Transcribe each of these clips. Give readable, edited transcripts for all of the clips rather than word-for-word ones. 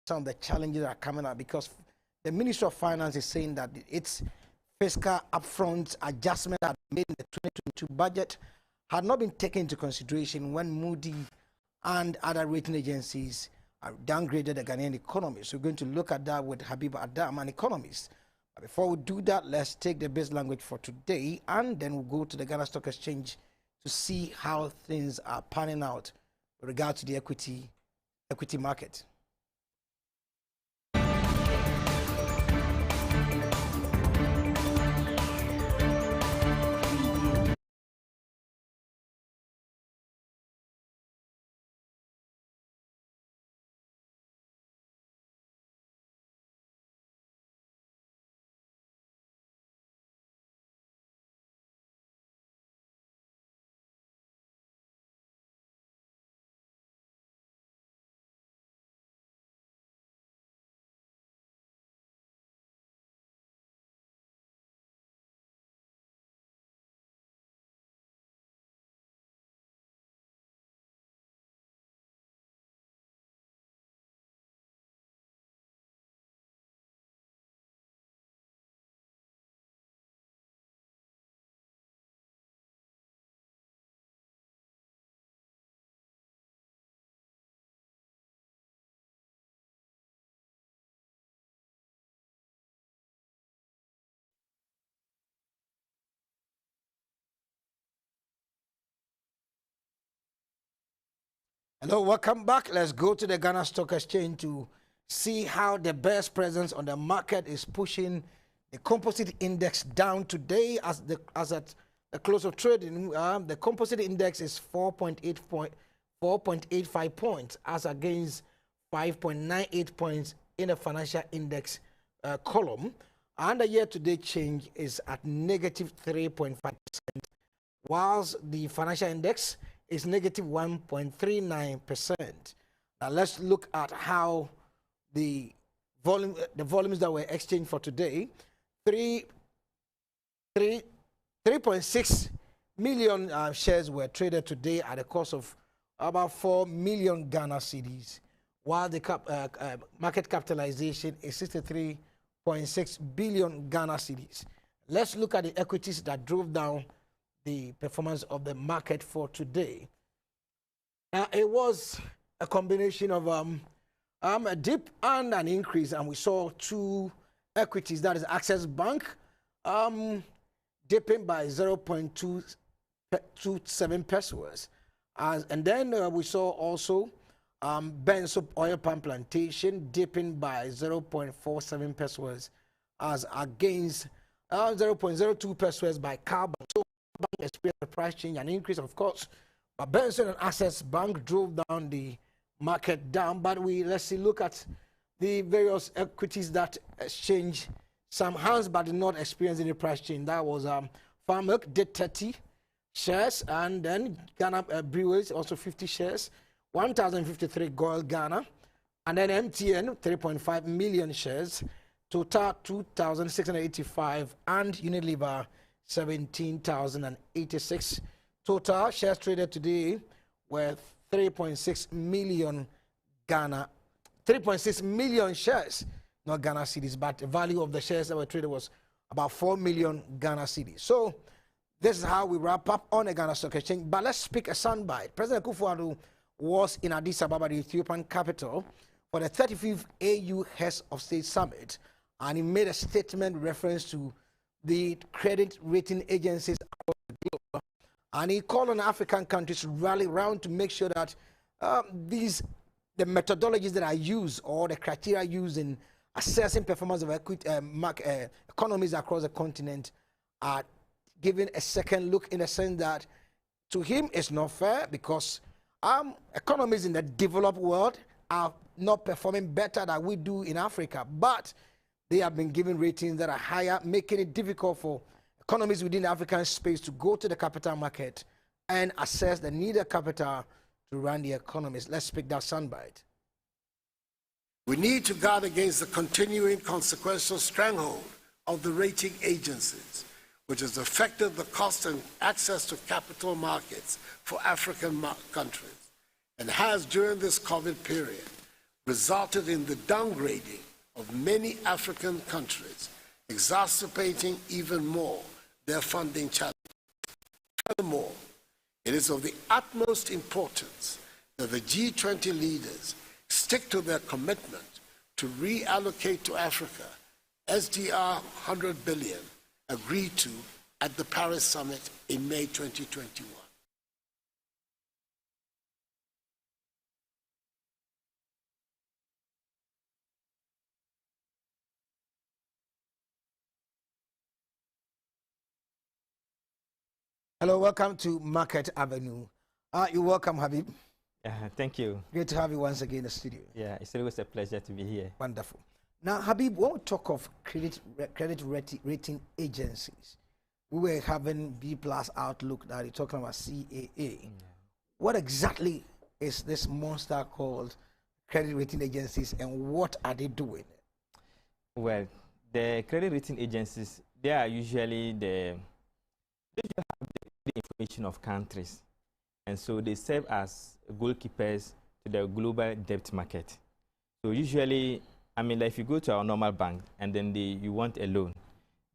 some of the challenges that are coming up, because the Ministry of Finance is saying that its fiscal upfront adjustment that made in the 2022 budget had not been taken into consideration when Moody and other rating agencies downgraded the Ghanaian economy. So we're going to look at that with Habib Adam, an economist. But before we do that, let's take the base language for today, and then we'll go to the Ghana Stock Exchange to see how things are panning out with regard to the equity market. Hello, welcome back. Let's go to the Ghana Stock Exchange to see how the best presence on the market is pushing the composite index down today. As at the close of trading, the composite index is 4.85 points, as against 5.98 points in the financial index column. And the year-to-date change is at negative 3.5%, whilst the financial index is negative 1.39%. Now let's look at how the volumes that were exchanged for today. 3.6 million shares were traded today at a cost of about 4 million Ghana cedis, while the market capitalization is 63.6 billion Ghana cedis. Let's look at the equities that drove down the performance of the market for today. Now, it was a combination of a dip and an increase, and we saw two equities, that is Access Bank, dipping by 0.227 pesos, and then we saw also Benso Oil Palm Plantation dipping by 0.47 pesos, as against 0.02 pesos by Carbon. So Bank experienced a price change, an increase, of course, but Benson and Access Bank drove down the market down. But let's look at the various equities that exchanged some hands but did not experience any price change. That was Farm Milk did 30 shares, and then Ghana Breweries also 50 shares, 1,053 Goil Ghana, and then MTN 3.5 million shares, Total 2,685, and Unilever 17,086. Total shares traded today were 3.6 million Ghana, 3.6 million shares, not Ghana cedis, but the value of the shares that were traded was about 4 million Ghana cedis. So this is how we wrap up on the Ghana Stock Exchange. But let's speak a soundbite. President Akufo-Addo was in Addis Ababa, the Ethiopian capital, for the 35th AU Heads of State Summit, and he made a statement reference to the credit rating agencies across the globe, and he called on African countries to rally around to make sure that the methodologies that are used, or the criteria used in assessing performance of economies across the continent, are given a second look, in the sense that to him it's not fair, because economies in the developed world are not performing better than we do in Africa, but they have been given ratings that are higher, making it difficult for economies within the African space to go to the capital market and assess the needed capital to run the economies. Let's pick that soundbite. We need to guard against the continuing consequential stranglehold of the rating agencies, which has affected the cost and access to capital markets for African countries, and has, during this COVID period, resulted in the downgrading of many African countries, exacerbating even more their funding challenges. Furthermore, it is of the utmost importance that the G20 leaders stick to their commitment to reallocate to Africa SDR 100 billion agreed to at the Paris Summit in May 2021. Hello, welcome to Market Avenue. You're welcome, Habib. Thank you. Great to have you once again in the studio. Yeah, it's always a pleasure to be here. Wonderful. Now, Habib, when we talk of credit rating agencies, we were having B+ outlook that you're talking about CAA. Yeah. What exactly is this monster called credit rating agencies, and what are they doing? Well, the credit rating agencies, they are usually they have the information of countries, and so they serve as goalkeepers to the global debt market. So usually, I mean, like if you go to our normal bank and then you want a loan,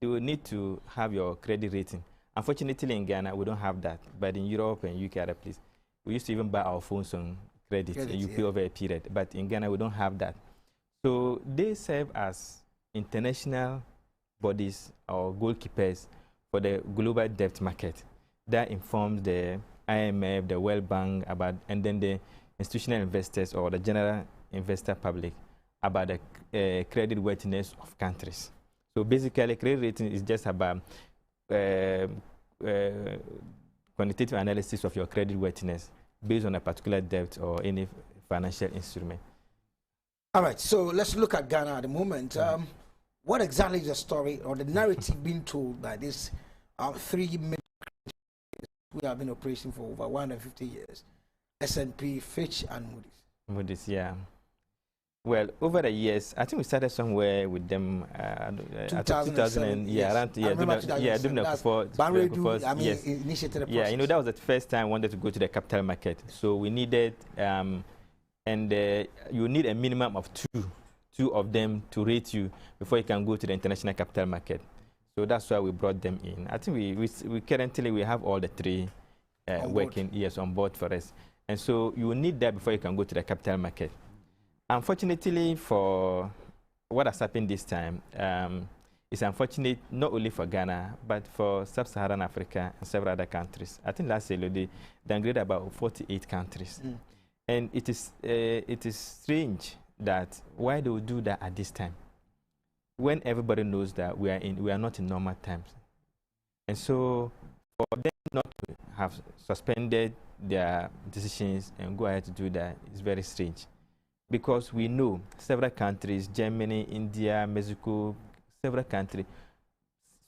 you will need to have your credit rating. Unfortunately, in Ghana, we don't have that. But in Europe and UK, other places, we used to even buy our phones on credit and you pay over a period. But in Ghana, we don't have that. So they serve as international bodies or goalkeepers for the global debt market. That informs the IMF, the World Bank, about, and then the institutional investors or the general investor public about the credit worthiness of countries. So basically, credit rating is just about quantitative analysis of your credit worthiness based on a particular debt or any financial instrument. All right, so let's look at Ghana at the moment. What exactly is the story or the narrative being told by these 3 million who have been operating for over 150 years? S&P, Fitch, and Moody's. Moody's, yeah. Well, over the years, I think we started somewhere with them. 2000, yeah, around doing the before. Yes. Initiated the process. Yeah, you know, that was the first time I wanted to go to the capital market. So we needed, you need a minimum of two of them to rate you before you can go to the international capital market. So that's why we brought them in. I think we currently have all the 3 working years on board for us. And so you will need that before you can go to the capital market. Unfortunately, for what has happened this time, it's unfortunate not only for Ghana, but for sub-Saharan Africa and several other countries. I think last year they downgraded about 48 countries. And it is strange that why they would do that at this time, when everybody knows that we are not in normal times. And so for them not to have suspended their decisions and go ahead to do that is very strange. Because we know several countries, Germany, India, Mexico, several countries,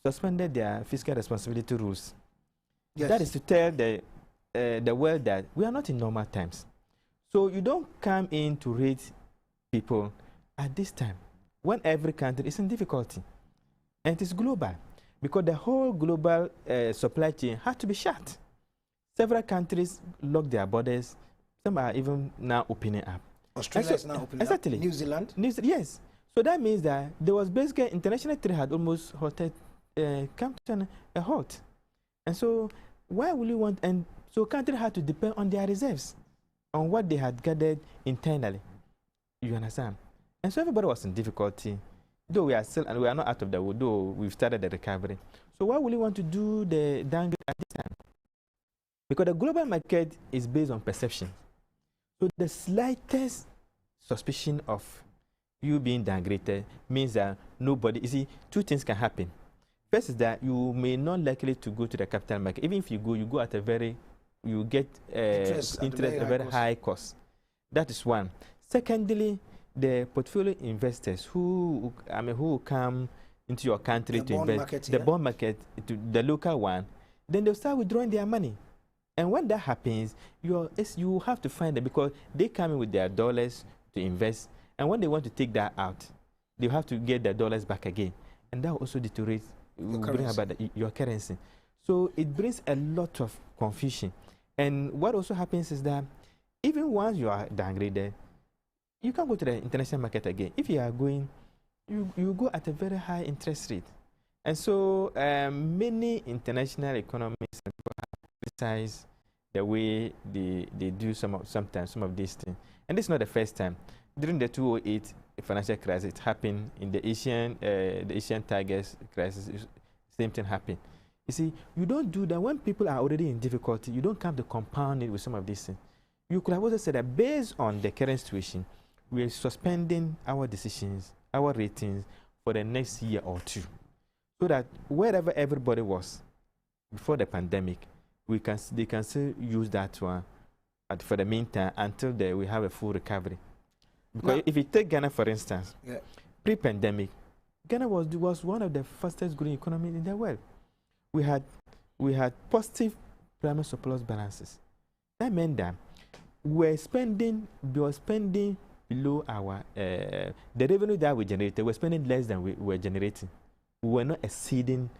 suspended their fiscal responsibility rules. Yes. That is to tell the world that we are not in normal times. So you don't come in to rate people at this time, when every country is in difficulty. And it is global, because the whole global supply chain had to be shut. Several countries locked their borders. Some are even now opening up. Australia is now opening up. New Zealand? Yes. So that means that there was basically international trade had almost halted, come to a halt. And so why will you want, and so countries had to depend on their reserves, on what they had gathered internally. You understand? And so everybody was in difficulty, though we are still, and we are not out of the wood, though we've started the recovery. So why will you want to do the downgrade at this time? Because the global market is based on perception. So the slightest suspicion of you being downgraded means that nobody, you see, 2 things can happen. First is that you may not likely to go to the capital market. Even if you go at a very, you get interest at a very high cost. That is one. Secondly, the portfolio investors who come into your country to invest, the bond market, to the local one, then they'll start withdrawing their money. And when that happens, you have to find them, because they come in with their dollars to invest, and when they want to take that out, they have to get their dollars back again, and that will also deteriorate, bring about your currency. So it brings a lot of confusion. And what also happens is that even once you are downgraded, you can't go to the international market again. If you are going, you go at a very high interest rate. And so many international economies have criticized the way they do sometimes some of these things. And this is not the first time. During the 2008 financial crisis, it happened in the Asian Tigers crisis. Same thing happened. You see, you don't do that when people are already in difficulty. You don't come to compound it with some of these things. You could have also said that based on the current situation, we are suspending our decisions, our ratings for the next year or two, so that wherever everybody was before the pandemic, they can still use that one for the meantime until we have a full recovery. Because if you take Ghana, for instance, pre-pandemic, Ghana was one of the fastest growing economies in the world. We had positive primary surplus balances. That meant that we were spending below our the revenue that we generated. We're spending less than we were generating. We were not exceeding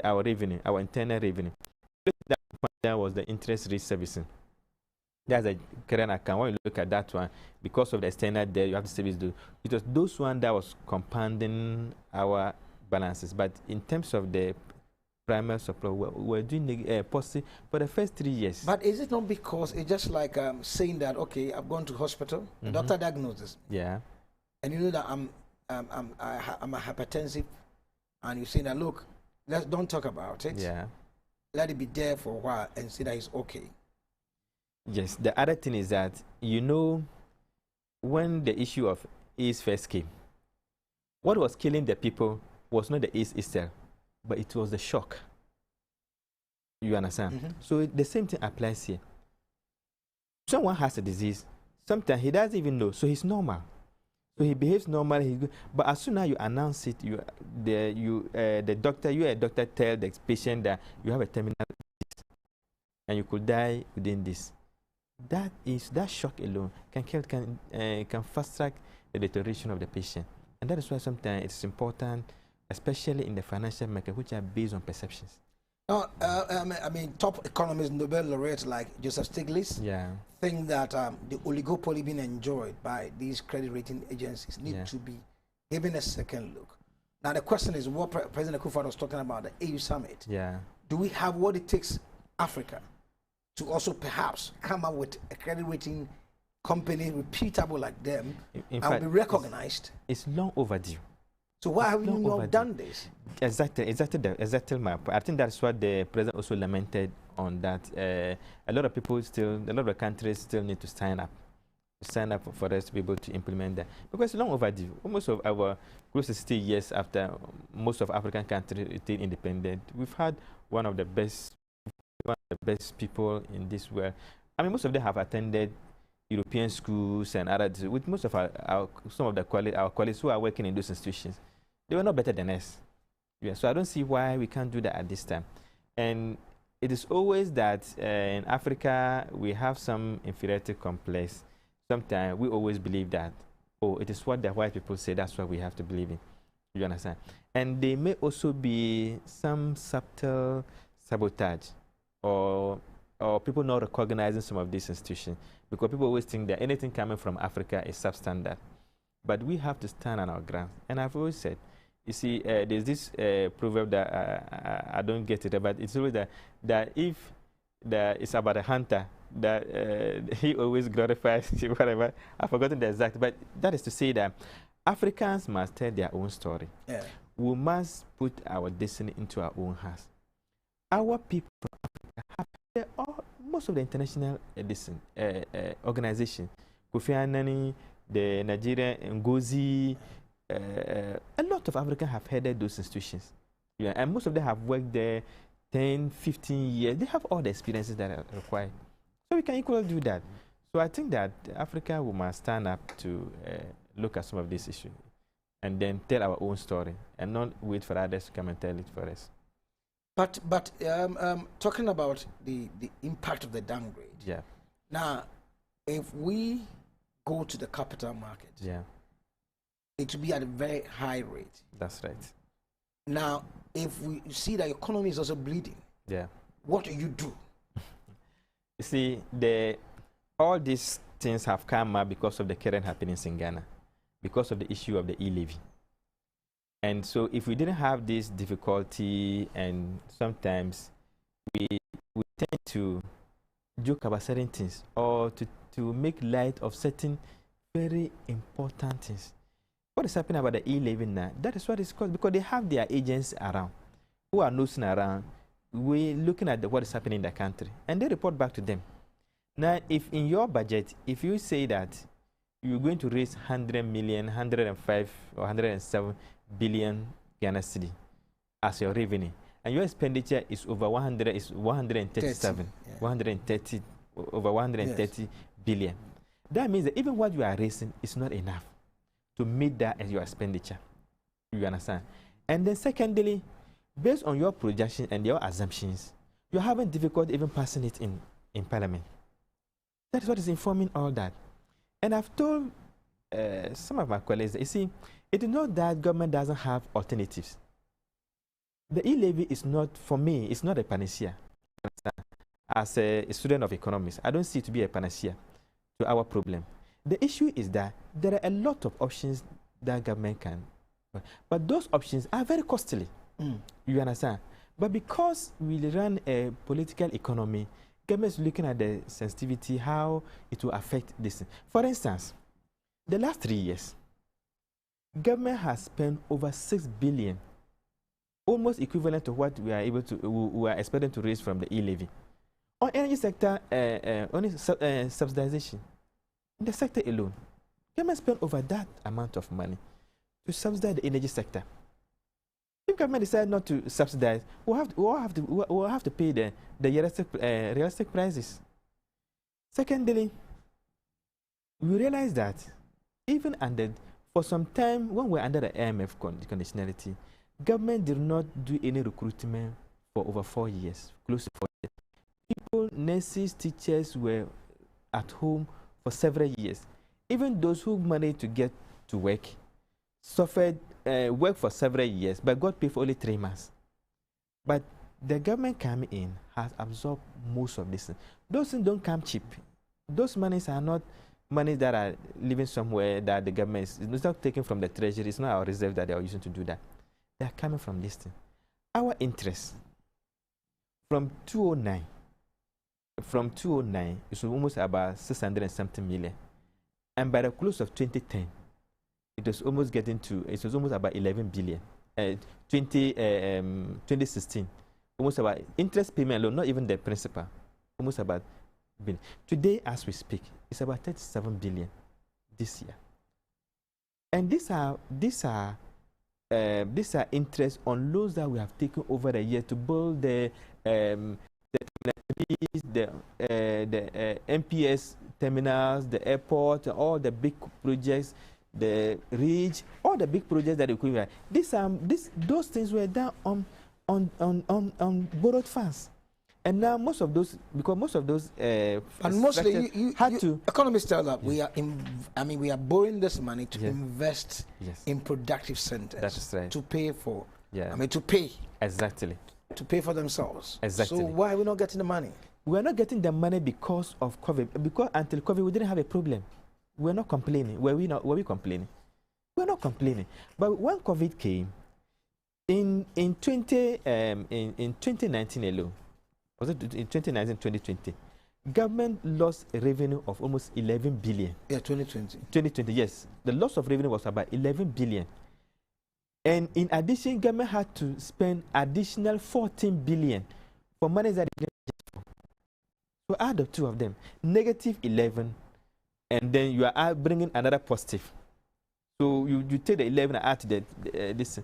our revenue, our internal revenue. That was the interest rate servicing. That's a current account. When you look at that one, because of the external debt, you have to service those. It was those one that was compounding our balances. But in terms of the primary supply, we're doing positive for the first 3 years. But is it not because it's just like saying that, okay, I've gone to hospital, the doctor diagnosis. Yeah. And you know that I'm a hypertensive, and you say that, look, don't talk about it. Yeah. Let it be there for a while and see that it's okay. Yes. The other thing is that, you know, when the issue of AIDS first came, what was killing the people was not the AIDS itself, but it was the shock. You understand? So the same thing applies here. Someone has a disease, sometimes he doesn't even know, so he's normal. So he behaves normally, he's good. But as soon as you announce it, the doctor tell the patient that you have a terminal disease and you could die within this. That shock alone can fast track the deterioration of the patient. And that is why sometimes it's important, especially in the financial market, which are based on perceptions. No, I mean, top economists, Nobel laureates like Joseph Stiglitz, think that the oligopoly being enjoyed by these credit rating agencies need to be given a second look. Now, the question is what President Akufo-Addo was talking about, the AU summit. Do we have what it takes, Africa, to also perhaps come up with a credit rating company reputable like them and be recognized? It's long overdue. So why have you not done this? Exactly my point. I think that's what the president also lamented on that. A lot of people a lot of countries still need to sign up for us to be able to implement that. Because it's long overdue. Almost of our close to 60 years after most of African countries became independent, we've had one of the best people in this world. I mean, most of them have attended European schools and others. With most of our colleagues who are working in those institutions, they were not better than us. So I don't see why we can't do that at this time. And it is always that in Africa we have some inferiority complex. Sometimes we always believe that, oh, it is what the white people say, that's what we have to believe in. You understand? And there may also be some subtle sabotage or people not recognizing some of these institutions, because people always think that anything coming from Africa is substandard. But we have to stand on our ground. And I've always said, you see, there's this proverb that I don't get it, but it's always that if it's about a hunter, that he always glorifies whatever. I've forgotten the exact, but that is to say that Africans must tell their own story. We must put our destiny into our own hands. Our people from Africa have most of the international organizations, Kofi Annan, the Nigerian Ngozi, a lot of Africans have headed those institutions. And most of them have worked there 10, 15 years. They have all the experiences that are required. So we can equally do that. So I think that Africa, we must stand up to look at some of these issues and then tell our own story and not wait for others to come and tell it for us. But talking about the impact of the downgrade. Now, if we go to the capital market, it will be at a very high rate. That's right. Now, if we see that the economy is also bleeding, what do you do? You see, all these things have come up because of the current happenings in Ghana, because of the issue of the e-levy. And so if we didn't have this difficulty, and sometimes we tend to joke about certain things or to make light of certain very important things. What is happening about the e-levy now? That is what it's caused, because they have their agents around who are nosing around, looking at what is happening in the country, and they report back to them. Now, if in your budget, if you say that you're going to raise 100 million, 105 or 107 billion Ghana cedi as your revenue, and your expenditure is over 137, yeah. 130, over 130 yes. billion. That means that even what you are raising is not enough to meet that as your expenditure. You understand? And then secondly, based on your projection and your assumptions, you're having difficulty even passing it in Parliament. That is what is informing all that. And I've told some of my colleagues, you see, it is not that government doesn't have alternatives. The e-levy is not, for me, it's not a panacea. As a student of economics, I don't see it to be a panacea to our problem. The issue is that there are a lot of options that government can, but those options are very costly. You understand? But because we run a political economy, government is looking at the sensitivity, how it will affect this. For instance, the last 3 years, government has spent over 6 billion, almost equivalent to what we are expecting to raise from the e-levy. On energy sector, only subsidization. In the sector alone, government spent over that amount of money to subsidize the energy sector. If government decides not to subsidize, we'll have to pay the realistic prices. Secondly, we realize that even for some time when we're under the IMF conditionality, government did not do any recruitment for over 4 years, close to 4 years. People, nurses, teachers were at home for several years. Even those who managed to get to work suffered work for several years, but got paid for only 3 months. But the government coming in has absorbed most of this. Those things don't come cheap. Those monies are not money that are living somewhere that the government is not taken from the treasury. It's not our reserve that they are using to do that. They are coming from this thing. Our interest from 2009, it was almost about 600 and something million. And by the close of 2010, it was almost about 11 billion. 2016, almost about interest payment alone, not even the principal, almost about billion. Today, as we speak, it's about 37 billion this year. And these are interest on loans that we have taken over a year to build the MPS terminals, the airport, all the big projects, the REACH, all the big projects that we could. Those things were done on borrowed funds. And now most of those, because most of those and mostly economists tell that we are we are borrowing this money to invest in productive centers. That's right. To pay for to pay. Exactly. To pay for themselves. Exactly. So why are we not getting the money? We are not getting the money because of COVID. Because until COVID we didn't have a problem. We're not complaining. Were we complaining? We're not complaining. But when COVID came, in 2019 alone, was it in 2019, 2020, government lost a revenue of almost 11 billion. Yeah, 2020. 2020, yes. The loss of revenue was about 11 billion. And in addition, government had to spend additional 14 billion for money that they didn't budget for. So add the two of them, negative 11, and then you are bringing another positive. So you take the 11 and add to this.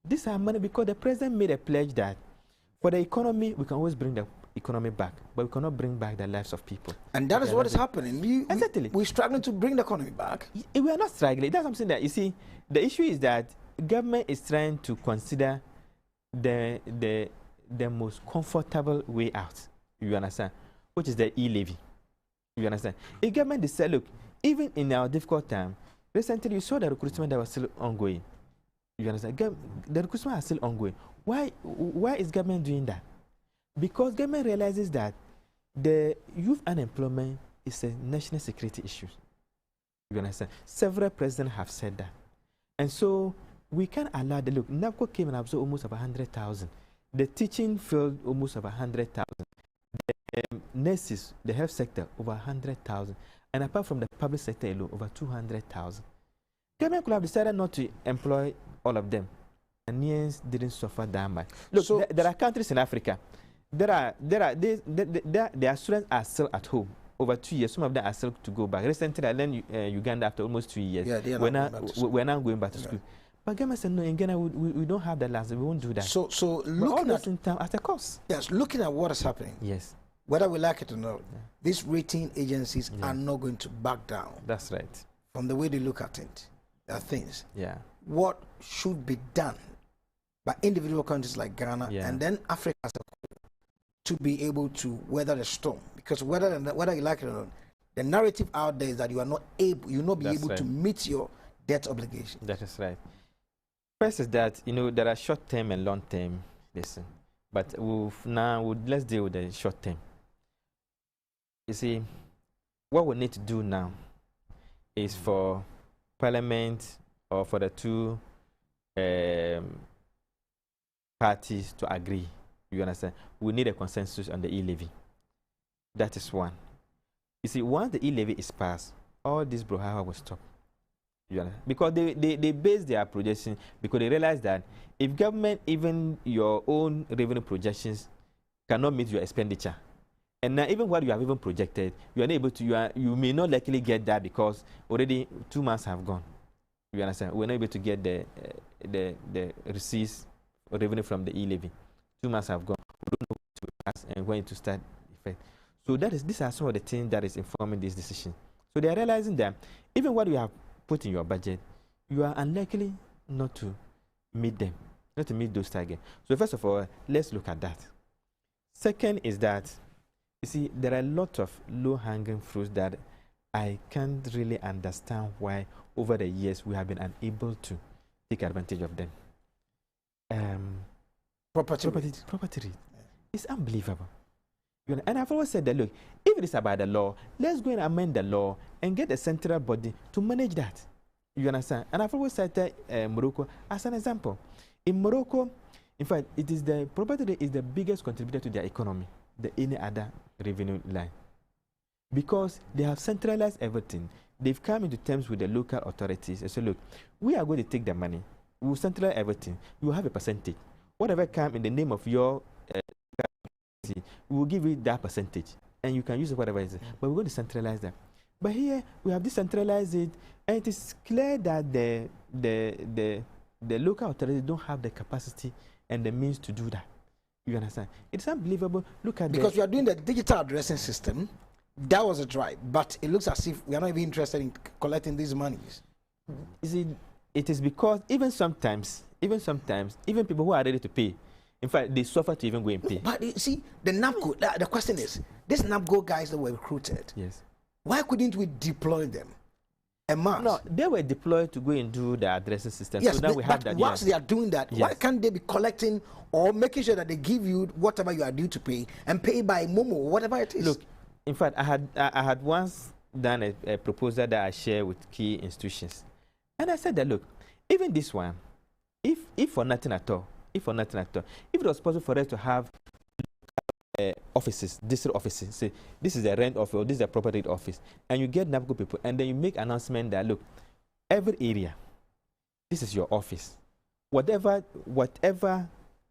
These are money because the president made a pledge that for the economy, we can always bring the economy back, but we cannot bring back the lives of people. And that is what is happening. Exactly. We're struggling to bring the economy back. We are not struggling. That's something that, you see, the issue is that government is trying to consider the most comfortable way out. You understand? Which is the e-levy. You understand? The government decided, look, even in our difficult time, recently you saw the recruitment that was still ongoing. You understand? The recruitment is still ongoing. Why is government doing that? Because government realizes that the youth unemployment it's a national security issue. You understand? Several presidents have said that. And so we can't allow the look. NABCO came and absorbed almost about 100,000. The teaching field almost about 100,000. The nurses, the health sector, over 100,000. And apart from the public sector alone, over 200,000. Government could have decided not to employ all of them. Ghanaians didn't suffer that much. Look, so there are countries in Africa. Their students are still at home over 2 years. Some of them are still to go back. Recently, I learned Uganda after almost 2 years. Yeah, we're now going back to school. But government said no. In Ghana, we don't have that license. We won't do that. So looking at in town at a cost. Yes, looking at what is happening. Yes. Whether we like it or not, these rating agencies are not going to back down. That's right. From the way they look at it, there are things. Yeah. What should be done by individual countries like Ghana and then Africa as a whole to be able to weather the storm? Because whether you like it or not, the narrative out there is that you are not able, you will not be able to meet your debt obligation. That is right. First is that there are short-term and long-term. Listen, but let's deal with the short-term. You see, what we need to do now is for Parliament or for the two parties to agree. You understand? We need a consensus on the e-levy. That is one. You see, once the e-levy is passed, all this brouhaha will stop. You understand? Because they base their projection because they realize that if government, even your own revenue projections, cannot meet your expenditure, and now even what you have even projected, you are not able to. You may not likely get that because already 2 months have gone. You understand? We're not able to get the receipts or revenue from the e-levy. 2 months have gone. We don't know when to pass and when to start effect. So these are some of the things that is informing this decision. So they are realizing that even what you have put in your budget, you are unlikely not to meet them, not to meet those targets. So first of all, let's look at that. Second is that, you see, there are a lot of low-hanging fruits that I can't really understand why over the years we have been unable to take advantage of them. Property rate. It's unbelievable. And I've always said that, look, if it is about the law, let's go and amend the law and get a central body to manage that. You understand? And I've always cited Morocco as an example. In Morocco, in fact, property rate is the biggest contributor to their economy than any other revenue line. Because they have centralized everything. They've come into terms with the local authorities and say, look, we are going to take the money. We will centralize everything. You will have a percentage. Whatever comes in the name of your we will give you that percentage. And you can use it whatever it is. But we're going to centralize that. But here, we have decentralized it. And it is clear that the local authorities don't have the capacity and the means to do that. You understand? It's unbelievable. Look at because we are doing the digital addressing system. That was a drive, but it looks as if we are not even interested in collecting these monies. It is because even sometimes, even people who are ready to pay, in fact, they suffer to even go and pay. But you see, the NABCO, the question is, these NABCO guys that were recruited, yes, why couldn't we deploy them en masse? No, they were deployed to go and do the addressing system. Yes, so now we have that. Once they are doing that, yes, why can't they be collecting or making sure that they give you whatever you are due to pay and pay by Momo, whatever it is? Look, in fact, I had once done a proposal that I share with key institutions. And I said that, look, even this one, if for nothing at all, if it was possible for us to have offices, district offices, say this is a rent office or this is a property office, and you get NABCO people, and then you make announcement that, look, every area, this is your office. Whatever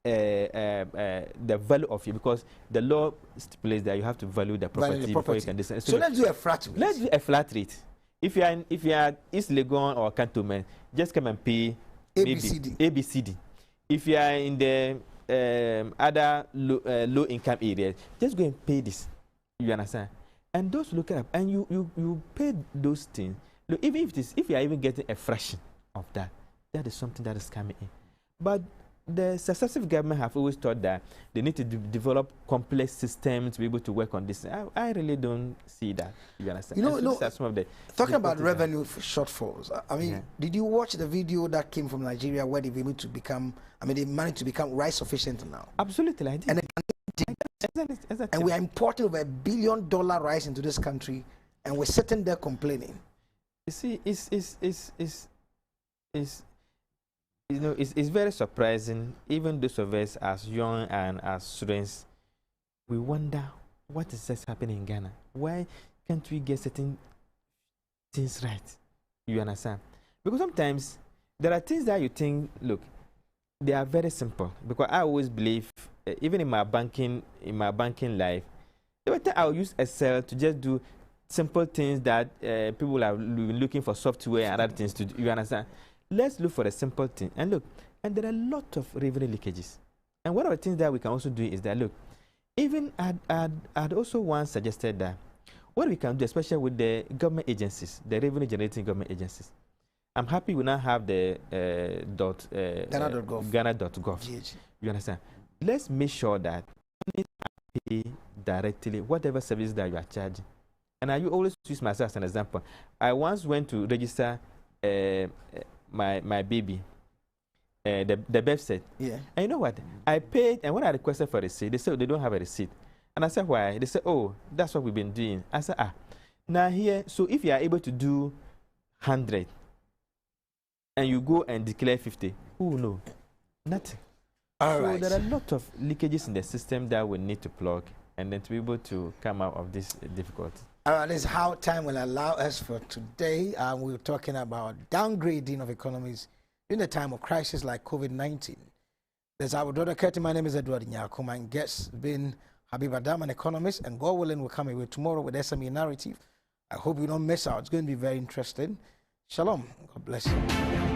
the value of it, because the law stipulates that you have to value the property before you can decide. So let's do a flat rate. Let's do a flat rate. If you are East Legon or Cantonment, just come and pay ABCD. If you are in the other low income areas, just go and pay this. You understand? And those look up and you pay those things. Look, even if you are even getting a fraction of that, that is something that is coming in. But the successive government have always thought that they need to develop complex systems to be able to work on this. I really don't see that. You understand? Some of the talking about revenue shortfalls. I mean, did you watch the video that came from Nigeria where they've able to become? I mean, they managed to become rice sufficient now. Absolutely, I did. And we are importing over $1 billion rice into this country, and we're sitting there complaining. You see, it's very surprising. Even those of us as young and as students, we wonder what is just happening in Ghana. Why can't we get certain things right? You understand? Because sometimes there are things that you think, look, they are very simple. Because I always believe, even in my banking life, every time I'll use Excel to just do simple things that people are looking for software and other things to do. You understand? Let's look for a simple thing. And look, and there are a lot of revenue leakages. And one of the things that we can also do is that, look, even I'd also once suggested that what we can do, especially with the government agencies, the revenue generating government agencies. I'm happy we now have the Ghana.gov. You understand? Let's make sure that you pay directly whatever service that you are charging. And I always use myself as an example. I once went to register my baby, the birth set. Yeah. And you know what? I paid, and when I requested for a receipt, they said they don't have a receipt. And I said, why? They said, oh, that's what we've been doing. I said, now here, so if you are able to do 100, and you go and declare 50, who will know? Nothing. All so right. there are a lot of leakages in the system that we need to plug, and then to be able to come out of this difficulty. All right, this is how time will allow us for today. We're talking about downgrading of economies in a time of crisis like COVID-19. There's our daughter Ketty. My name is Edward Nyakuma, and guest been Habib Adam, an economist, and God willing, we'll come away tomorrow with SME Narrative. I hope you don't miss out. It's going to be very interesting. Shalom. God bless you.